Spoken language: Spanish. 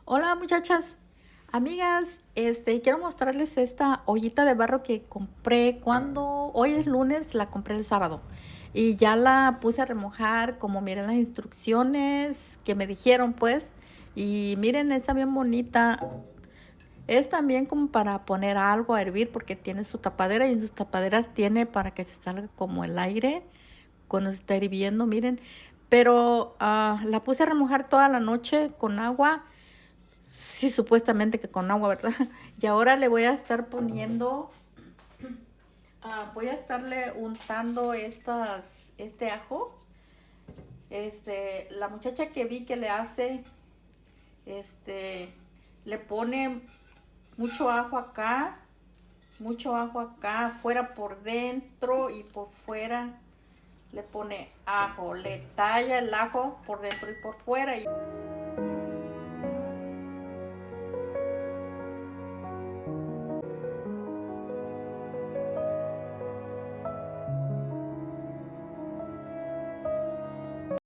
Hola muchachas, amigas, quiero mostrarles esta ollita de barro que compré hoy es lunes, la compré el sábado y ya la puse a remojar como miren las instrucciones que me dijeron pues y miren, está bien bonita. Es también como para poner algo a hervir porque tiene su tapadera y en sus tapaderas tiene para que se salga como el aire cuando se está hirviendo, miren. Pero la puse a remojar toda la noche con agua. Sí, supuestamente que con agua, ¿verdad? Y ahora le voy a estar poniendo, voy a estarle untando este ajo. La muchacha que vi que le hace, este, le pone mucho ajo acá, fuera por dentro y por fuera. Le pone ajo, le talla el ajo por dentro y por fuera.